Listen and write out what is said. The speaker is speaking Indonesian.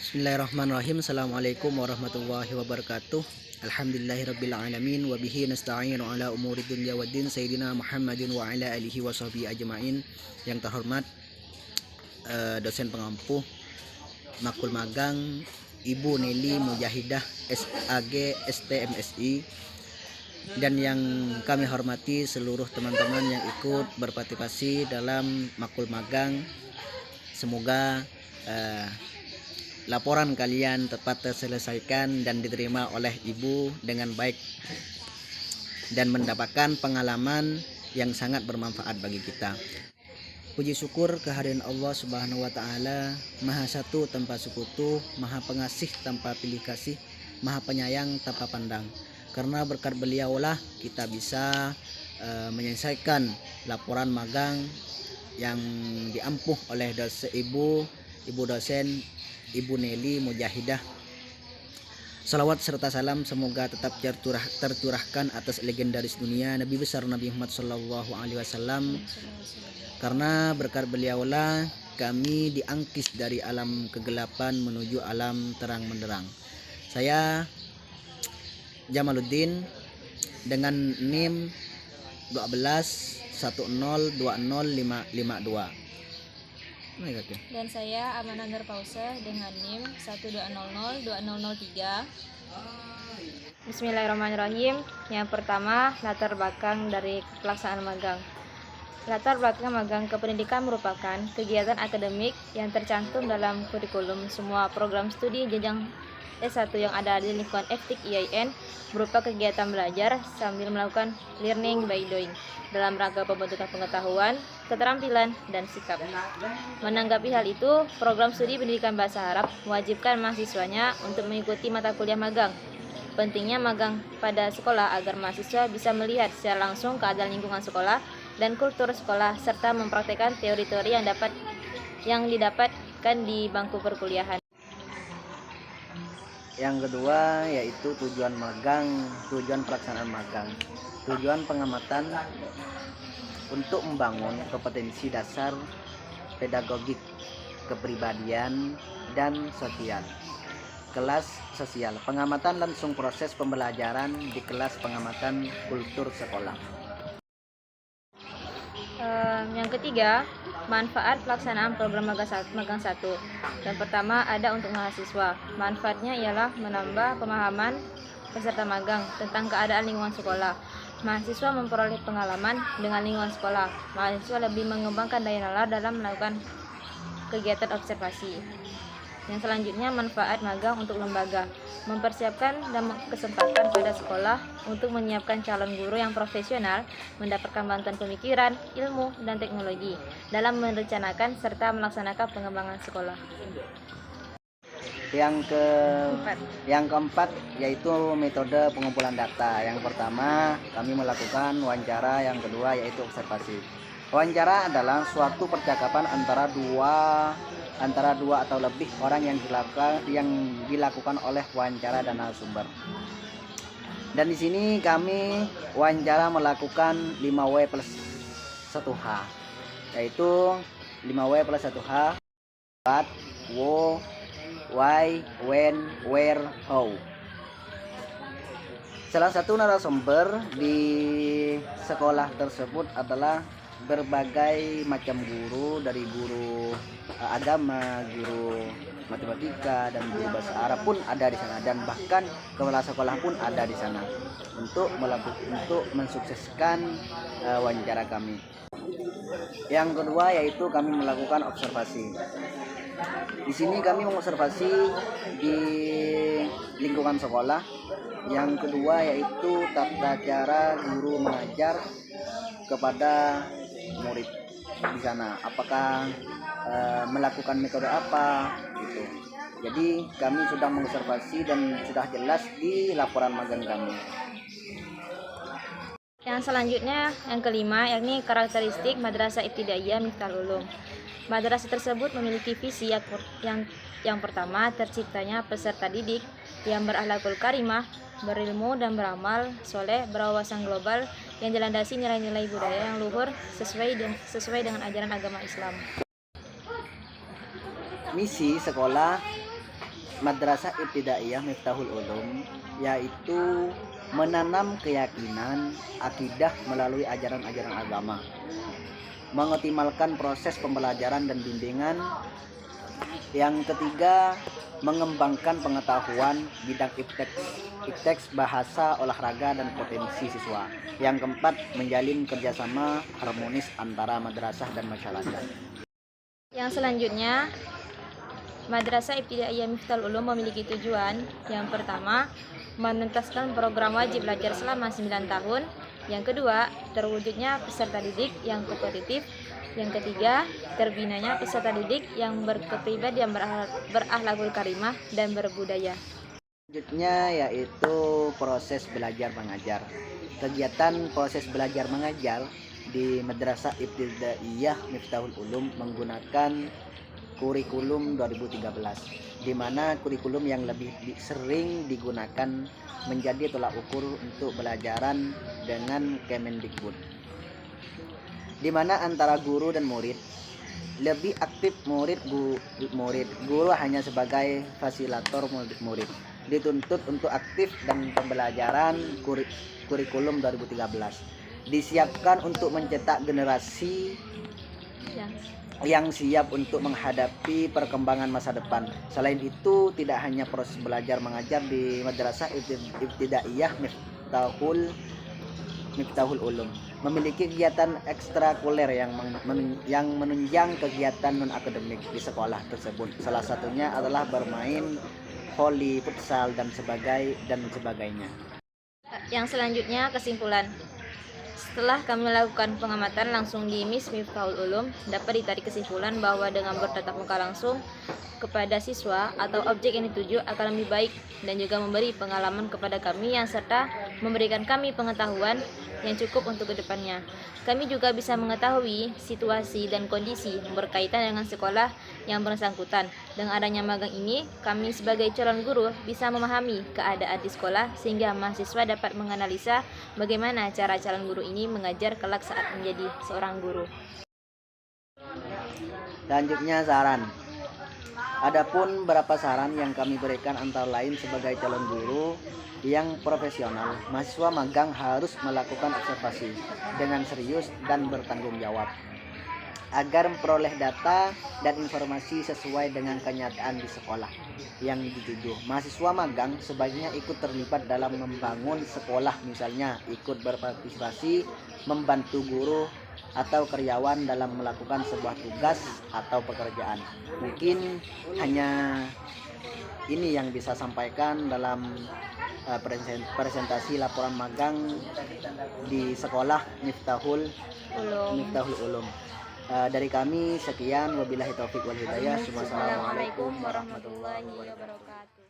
Bismillahirrahmanirrahim. Assalamualaikum warahmatullahi wabarakatuh. Alhamdulillahirrabbilalamin. Wabihi nasta'inu ala umuri dunya waddin. Sayyidina Muhammadin wa ala alihi wa sahbihi ajma'in. Yang terhormat dosen pengampu Makul Magang Ibu Neli Mujahidah SAG STMSI, dan yang kami hormati seluruh teman-teman yang ikut berpartisipasi dalam Makul Magang. Semoga laporan kalian tepat terselesaikan dan diterima oleh ibu dengan baik dan mendapatkan pengalaman yang sangat bermanfaat bagi kita. Puji syukur kehadiran Allah Subhanahu wa taala, Maha Satu tanpa sekutu, Maha Pengasih tanpa pilih kasih, Maha Penyayang tanpa pandang. Karena berkat beliaulah kita bisa menyelesaikan laporan magang yang diampuh oleh ibu dosen Ibu Neli Mujahidah. Salawat serta salam semoga tetap tercurahkan atas legendaris dunia Nabi besar Nabi Muhammad SAW, karena berkat beliaulah kami diangkis dari alam kegelapan menuju alam terang benderang. Saya Jamaluddin dengan NIM 12102052. Dan saya Amanah Pause dengan NIM 12002003. Bismillahirrahmanirrahim. Yang pertama, latar belakang dari pelaksanaan magang. Latar belakang magang kependidikan merupakan kegiatan akademik yang tercantum dalam kurikulum semua program studi jenjang S1 yang ada di lingkungan FTIK IAIN, berupa kegiatan belajar sambil melakukan learning by doing dalam rangka pembentukan pengetahuan, keterampilan, dan sikap. Menanggapi hal itu, program studi pendidikan bahasa Arab mewajibkan mahasiswanya untuk mengikuti mata kuliah magang. Pentingnya magang pada sekolah agar mahasiswa bisa melihat secara langsung keadaan lingkungan sekolah dan kultur sekolah, serta mempraktikkan teori-teori yang didapatkan di bangku perkuliahan. Yang kedua yaitu tujuan pelaksanaan magang. Tujuan pengamatan untuk membangun kompetensi dasar pedagogik, kepribadian, dan sosial. Kelas sosial, pengamatan langsung proses pembelajaran di kelas pengamatan kultur sekolah. Yang ketiga, manfaat pelaksanaan program magang 1. Yang pertama ada untuk mahasiswa. Manfaatnya ialah menambah pemahaman peserta magang tentang keadaan lingkungan sekolah. Mahasiswa memperoleh pengalaman dengan lingkungan sekolah. Mahasiswa lebih mengembangkan daya nalar dalam melakukan kegiatan observasi. Yang selanjutnya, manfaat magang untuk lembaga. Mempersiapkan dan kesempatan pada sekolah untuk menyiapkan calon guru yang profesional, mendapatkan bantuan pemikiran, ilmu, dan teknologi dalam merencanakan serta melaksanakan pengembangan sekolah. Yang keempat yaitu metode pengumpulan data. Yang pertama kami melakukan wawancara, yang kedua yaitu observasi. Wawancara adalah suatu percakapan antara dua atau lebih orang yang dilakukan oleh wawancara dan narasumber. Dan di sini kami wawancara melakukan 5W plus 1H, yaitu 5W plus 1H: what, wo, why, when, where, how. Salah satu narasumber di sekolah tersebut adalah berbagai macam guru, dari guru agama, guru matematika, dan guru bahasa Arab pun ada di sana, dan bahkan kepala sekolah pun ada di sana untuk mensukseskan wawancara kami. Yang kedua yaitu kami melakukan observasi. Di sini kami mengobservasi di lingkungan sekolah. Yang kedua yaitu tata cara guru mengajar kepada murid di sana, apakah melakukan metode apa gitu. Jadi kami sudah mengobservasi dan sudah jelas di laporan magang kami. Yang selanjutnya, yang kelima, yakni karakteristik Madrasah Ibtidaiyah Miftahul Ulum. Madrasah tersebut memiliki visi yang pertama, terciptanya peserta didik yang berakhlakul karimah, berilmu dan beramal soleh, berwawasan global, yang dilandasi nilai-nilai budaya yang luhur sesuai dengan ajaran agama Islam. Misi sekolah Madrasah Ibtidaiyah Miftahul Ulum yaitu menanam keyakinan, akidah melalui ajaran-ajaran agama, mengoptimalkan proses pembelajaran dan bimbingan. Yang ketiga, mengembangkan pengetahuan bidang ipteks, bahasa, olahraga, dan potensi siswa. Yang keempat, menjalin kerjasama harmonis antara madrasah dan masyarakat. Yang selanjutnya, Madrasah Ibtidaiyah Miftahul Ulum memiliki tujuan. Yang pertama, menuntaskan program wajib belajar selama 9 tahun. Yang kedua, terwujudnya peserta didik yang kompetitif. Yang ketiga, terbinanya peserta didik yang berkepribadian berakhlakul karimah dan berbudaya. Selanjutnya yaitu proses belajar mengajar. Kegiatan proses belajar mengajar di Madrasah Ibtidaiyah Miftahul Ulum menggunakan kurikulum 2013, di mana kurikulum yang lebih sering digunakan menjadi tolak ukur untuk pelajaran dengan Kemendikbud, di mana antara guru dan murid lebih aktif guru hanya sebagai fasilitator murid dituntut untuk aktif dan pembelajaran kurikulum 2013 disiapkan untuk mencetak generasi yang siap untuk menghadapi perkembangan masa depan. Selain itu, tidak hanya proses belajar mengajar di Madrasah Ibtidaiyah Miftahul Ulum memiliki kegiatan ekstrakurikuler yang menunjang kegiatan non-akademik di sekolah tersebut. Salah satunya adalah bermain voli, futsal, dan sebagainya. Yang selanjutnya, kesimpulan. Setelah kami melakukan pengamatan langsung di MIS Miftahul Ulum, dapat ditarik kesimpulan bahwa dengan bertatap muka langsung kepada siswa atau objek yang dituju akan lebih baik dan juga memberi pengalaman kepada kami yang serta memberikan kami pengetahuan yang cukup untuk kedepannya. Kami juga bisa mengetahui situasi dan kondisi berkaitan dengan sekolah yang bersangkutan. Dengan adanya magang ini, kami sebagai calon guru bisa memahami keadaan di sekolah sehingga mahasiswa dapat menganalisa bagaimana cara calon guru ini mengajar kelak saat menjadi seorang guru. Selanjutnya, saran. Adapun beberapa saran yang kami berikan antara lain sebagai calon guru yang profesional, mahasiswa magang harus melakukan observasi dengan serius dan bertanggung jawab agar memperoleh data dan informasi sesuai dengan kenyataan di sekolah yang dituju. Mahasiswa magang sebaiknya ikut terlibat dalam membangun sekolah, misalnya ikut berpartisipasi membantu guru atau karyawan dalam melakukan sebuah tugas atau pekerjaan. Mungkin hanya ini yang bisa sampaikan dalam presentasi laporan magang di sekolah Miftahul Ulum. Dari kami sekian, wabillahi taufik wal hidayah. Wassalamualaikum warahmatullahi wabarakatuh.